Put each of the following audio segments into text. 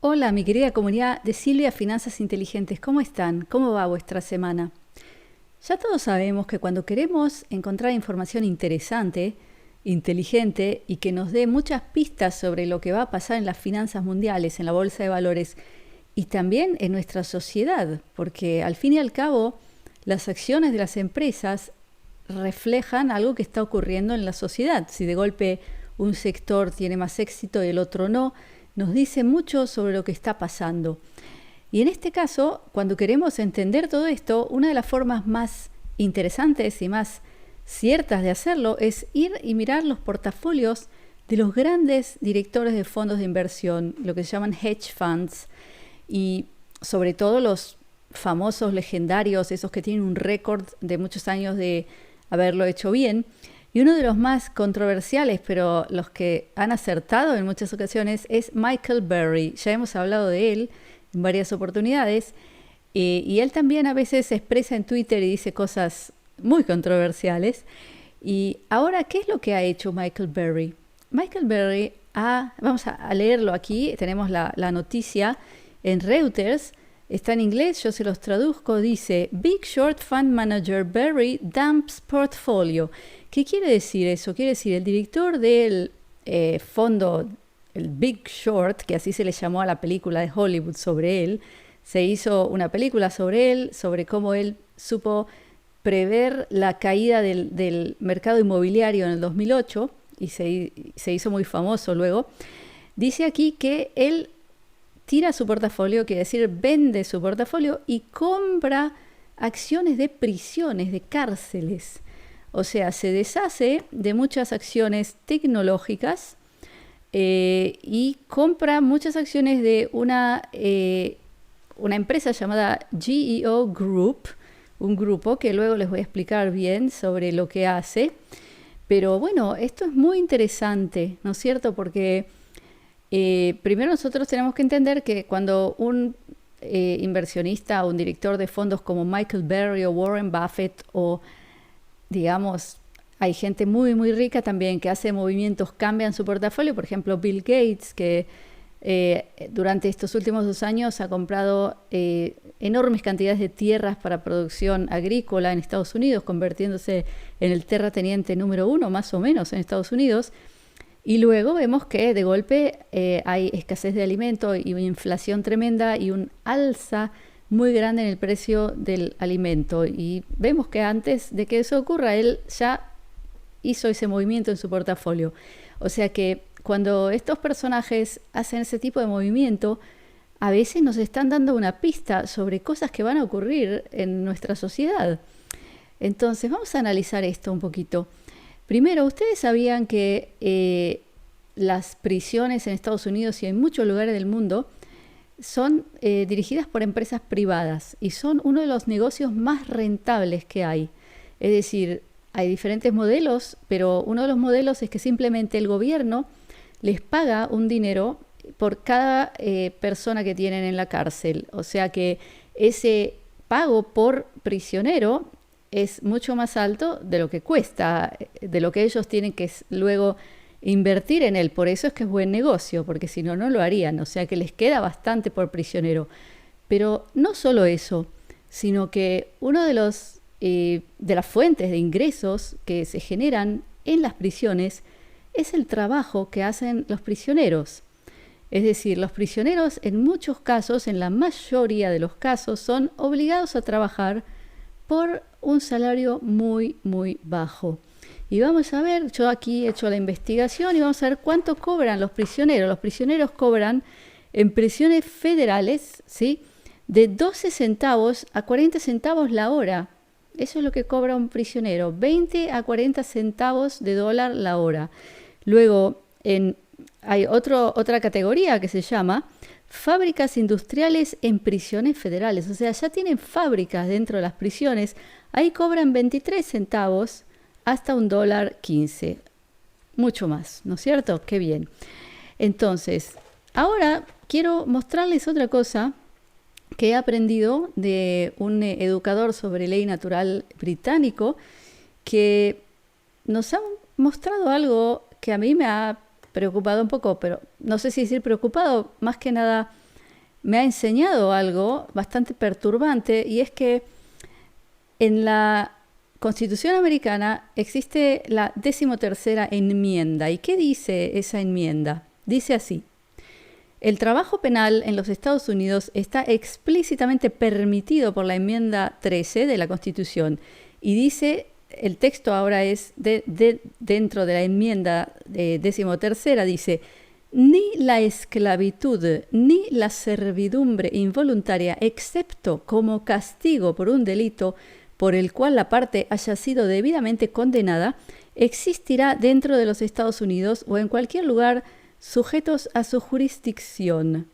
Hola, mi querida comunidad de Silvia Finanzas Inteligentes, ¿cómo están? ¿Cómo va vuestra semana? Ya todos sabemos que cuando queremos encontrar información interesante, inteligente y que nos dé muchas pistas sobre lo que va a pasar en las finanzas mundiales, en la bolsa de valores y también en nuestra sociedad, porque al fin y al cabo las acciones de las empresas reflejan algo que está ocurriendo en la sociedad. Si de golpe un sector tiene más éxito y el otro no, nos dice mucho sobre lo que está pasando. Y en este caso, cuando queremos entender todo esto, una de las formas más interesantes y más ciertas de hacerlo es ir y mirar los portafolios de los grandes directores de fondos de inversión, lo que se llaman hedge funds, y sobre todo los famosos legendarios, esos que tienen un récord de muchos años de haberlo hecho bien. Y uno de los más controversiales, pero los que han acertado en muchas ocasiones, es Michael Burry. Ya hemos hablado de él en varias oportunidades. Y él también a veces se expresa en Twitter y dice cosas muy controversiales. Y ahora, ¿qué es lo que ha hecho Michael Burry? Michael Burry vamos a leerlo aquí, tenemos la noticia en Reuters. Está en inglés, yo se los traduzco, dice Big Short Fund Manager Burry dumps portfolio. ¿Qué quiere decir eso? Quiere decir el director del fondo, el Big Short, que así se le llamó a la película de Hollywood sobre él. Se hizo una película sobre él, sobre cómo él supo prever la caída del mercado inmobiliario en el 2008 y se hizo muy famoso luego. Dice aquí que él tira su portafolio, quiere decir vende su portafolio y compra acciones de prisiones, de cárceles. O sea, se deshace de muchas acciones tecnológicas y compra muchas acciones de una empresa llamada GEO Group, un grupo que luego les voy a explicar bien sobre lo que hace. Pero bueno, esto es muy interesante, ¿no es cierto? Porque primero nosotros tenemos que entender que cuando un inversionista o un director de fondos como Michael Burry o Warren Buffett o digamos hay gente muy muy rica también que hace movimientos, cambian su portafolio, por ejemplo Bill Gates que durante estos últimos 2 años ha comprado enormes cantidades de tierras para producción agrícola en Estados Unidos, convirtiéndose en el terrateniente número 1 más o menos en Estados Unidos. Y luego vemos que de golpe hay escasez de alimento y una inflación tremenda y un alza muy grande en el precio del alimento. Y vemos que antes de que eso ocurra, él ya hizo ese movimiento en su portafolio. O sea que cuando estos personajes hacen ese tipo de movimiento, a veces nos están dando una pista sobre cosas que van a ocurrir en nuestra sociedad. Entonces vamos a analizar esto un poquito. Primero, ¿ustedes sabían que las prisiones en Estados Unidos y en muchos lugares del mundo son dirigidas por empresas privadas y son uno de los negocios más rentables que hay? Es decir, hay diferentes modelos, pero uno de los modelos es que simplemente el gobierno les paga un dinero por cada persona que tienen en la cárcel. O sea que ese pago por prisionero es mucho más alto de lo que cuesta, de lo que ellos tienen que luego invertir en él. Por eso es que es buen negocio, porque si no, no lo harían. O sea que les queda bastante por prisionero. Pero no solo eso, sino que uno de las fuentes de ingresos que se generan en las prisiones es el trabajo que hacen los prisioneros. Es decir, los prisioneros en muchos casos, en la mayoría de los casos, son obligados a trabajar por un salario muy, muy bajo. Y vamos a ver, yo aquí he hecho la investigación y vamos a ver cuánto cobran los prisioneros. Los prisioneros cobran en prisiones federales, ¿sí?, de 12 centavos a 40 centavos la hora. Eso es lo que cobra un prisionero, 20 a 40 centavos de dólar la hora. Luego hay otra categoría que se llama fábricas industriales en prisiones federales. O sea, ya tienen fábricas dentro de las prisiones. Ahí cobran 23 centavos hasta $1.15. Mucho más, ¿no es cierto? Qué bien. Entonces, ahora quiero mostrarles otra cosa que he aprendido de un educador sobre ley natural británico que nos ha mostrado algo que a mí me ha preocupado un poco, pero no sé si decir preocupado, más que nada me ha enseñado algo bastante perturbante, y es que en la Constitución americana existe la 13ª enmienda. ¿Y qué dice esa enmienda? Dice así: el trabajo penal en los Estados Unidos está explícitamente permitido por la enmienda 13 de la Constitución. Y dice, el texto ahora es dentro de la enmienda 13ª, dice: ni la esclavitud ni la servidumbre involuntaria, excepto como castigo por un delito por el cual la parte haya sido debidamente condenada, existirá dentro de los Estados Unidos o en cualquier lugar sujetos a su jurisdicción.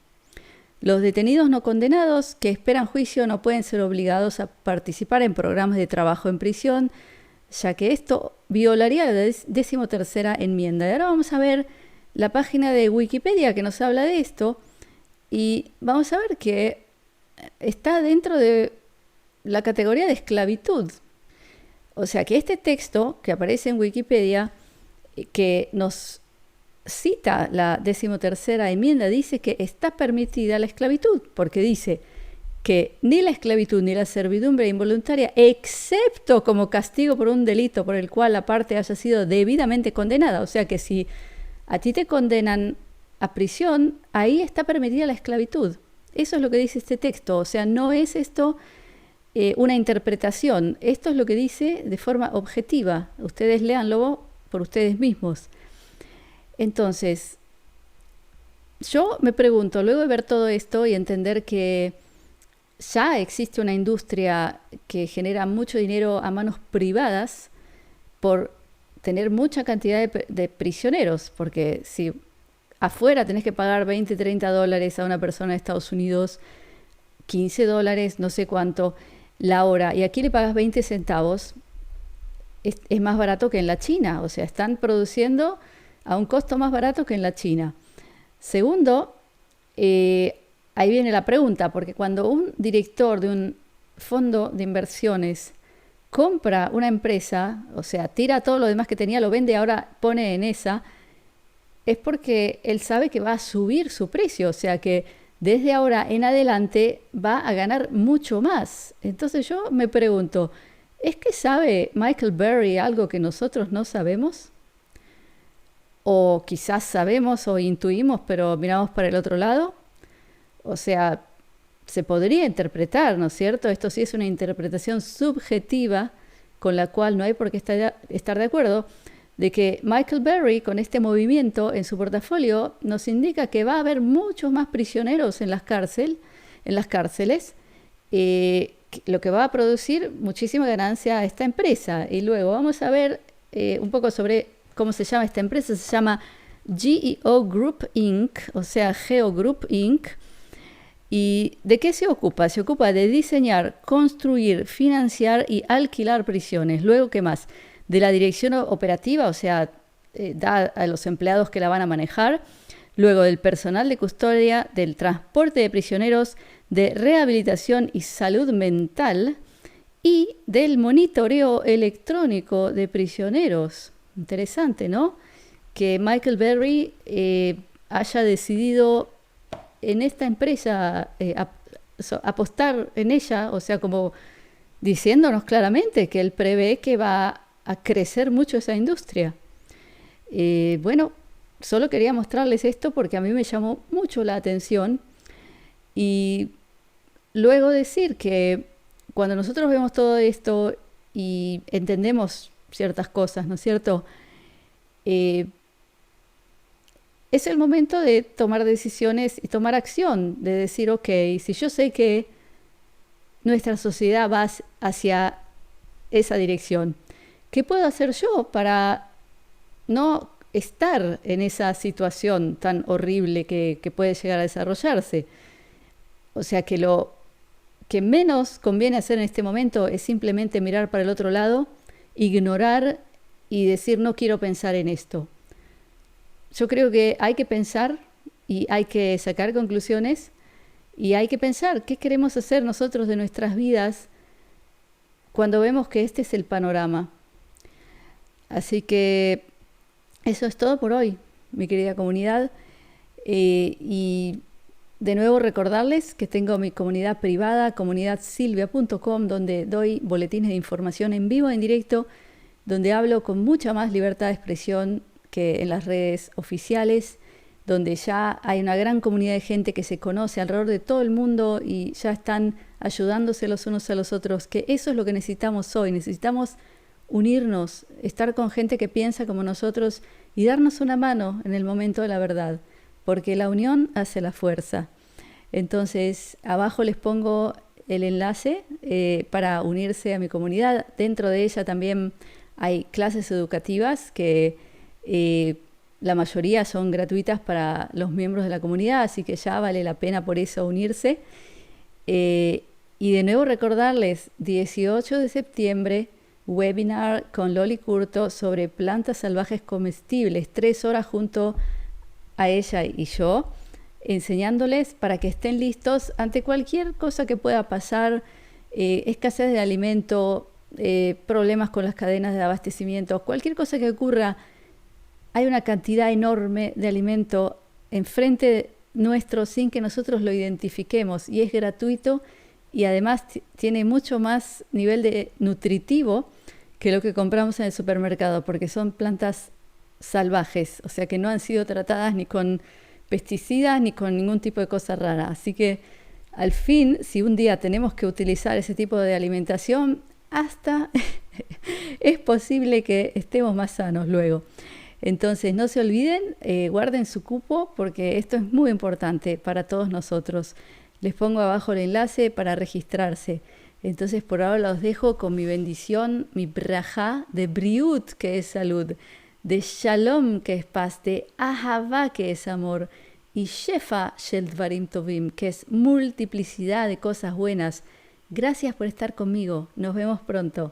Los detenidos no condenados que esperan juicio no pueden ser obligados a participar en programas de trabajo en prisión, ya que esto violaría la 13ª enmienda. Y ahora vamos a ver la página de Wikipedia que nos habla de esto, y vamos a ver que está dentro de la categoría de esclavitud. O sea que este texto que aparece en Wikipedia, que nos cita la 13ª enmienda, dice que está permitida la esclavitud, porque dice que ni la esclavitud ni la servidumbre involuntaria, excepto como castigo por un delito por el cual la parte haya sido debidamente condenada. O sea que si a ti te condenan a prisión, ahí está permitida la esclavitud. Eso es lo que dice este texto. O sea, no es esto una interpretación. Esto es lo que dice de forma objetiva. Ustedes léanlo por ustedes mismos. Entonces, yo me pregunto, luego de ver todo esto y entender que ya existe una industria que genera mucho dinero a manos privadas por tener mucha cantidad de prisioneros, porque si afuera tenés que pagar $20, $30 a una persona de Estados Unidos, $15, no sé cuánto, la hora, y aquí le pagas 20 centavos, es más barato que en la China. O sea, están produciendo a un costo más barato que en la China. Segundo, ahí viene la pregunta, porque cuando un director de un fondo de inversiones compra una empresa, o sea, tira todo lo demás que tenía, lo vende, ahora pone en esa, es porque él sabe que va a subir su precio, o sea que desde ahora en adelante va a ganar mucho más. Entonces yo me pregunto, ¿es que sabe Michael Burry algo que nosotros no sabemos? O quizás sabemos o intuimos, pero miramos para el otro lado. O sea, se podría interpretar, ¿no es cierto? Esto sí es una interpretación subjetiva con la cual no hay por qué estar de acuerdo, de que Michael Burry, con este movimiento en su portafolio, nos indica que va a haber muchos más prisioneros en las cárceles, lo que va a producir muchísima ganancia a esta empresa. Y luego vamos a ver un poco sobre cómo se llama esta empresa. Se llama GEO Group Inc., o sea, Geo Group Inc. ¿Y de qué se ocupa? Se ocupa de diseñar, construir, financiar y alquilar prisiones. Luego, ¿qué más? De la dirección operativa, o sea, da a los empleados que la van a manejar. Luego del personal de custodia, del transporte de prisioneros, de rehabilitación y salud mental y del monitoreo electrónico de prisioneros. Interesante, ¿no? Que Michael Burry haya decidido en esta empresa apostar en ella, o sea, como diciéndonos claramente que él prevé que va a crecer mucho esa industria. Bueno, solo quería mostrarles esto porque a mí me llamó mucho la atención, y luego decir que cuando nosotros vemos todo esto y entendemos ciertas cosas, ¿no es cierto? Es el momento de tomar decisiones y tomar acción, de decir, ok, si yo sé que nuestra sociedad va hacia esa dirección, ¿qué puedo hacer yo para no estar en esa situación tan horrible que puede llegar a desarrollarse? O sea que lo que menos conviene hacer en este momento es simplemente mirar para el otro lado, ignorar y decir no quiero pensar en esto. Yo creo que hay que pensar y hay que sacar conclusiones y hay que pensar qué queremos hacer nosotros de nuestras vidas cuando vemos que este es el panorama. Así que eso es todo por hoy, mi querida comunidad. Y De nuevo recordarles que tengo mi comunidad privada, comunidadsilvia.com, donde doy boletines de información en vivo, en directo, donde hablo con mucha más libertad de expresión que en las redes oficiales, donde ya hay una gran comunidad de gente que se conoce alrededor de todo el mundo y ya están ayudándose los unos a los otros, que eso es lo que necesitamos hoy. Necesitamos unirnos, estar con gente que piensa como nosotros y darnos una mano en el momento de la verdad, porque la unión hace la fuerza. Entonces, abajo les pongo el enlace para unirse a mi comunidad. Dentro de ella también hay clases educativas que la mayoría son gratuitas para los miembros de la comunidad, así que ya vale la pena por eso unirse. Y de nuevo recordarles, 18 de septiembre, webinar con Loli Curto sobre plantas salvajes comestibles, 3 horas junto a ella y yo, enseñándoles para que estén listos ante cualquier cosa que pueda pasar, escasez de alimento, problemas con las cadenas de abastecimiento, cualquier cosa que ocurra. Hay una cantidad enorme de alimento enfrente nuestro sin que nosotros lo identifiquemos, y es gratuito y además tiene mucho más nivel de nutritivo que lo que compramos en el supermercado, porque son plantas salvajes, o sea que no han sido tratadas ni con pesticidas ni con ningún tipo de cosa rara. Así que al fin, si un día tenemos que utilizar ese tipo de alimentación, hasta es posible que estemos más sanos luego. Entonces no se olviden, guarden su cupo porque esto es muy importante para todos nosotros. Les pongo abajo el enlace para registrarse. Entonces por ahora los dejo con mi bendición, mi brajá de briut, que es salud, de shalom, que es paz, de ahavá, que es amor, y shefa shel dvarim tovim, que es multiplicidad de cosas buenas. Gracias por estar conmigo. Nos vemos pronto.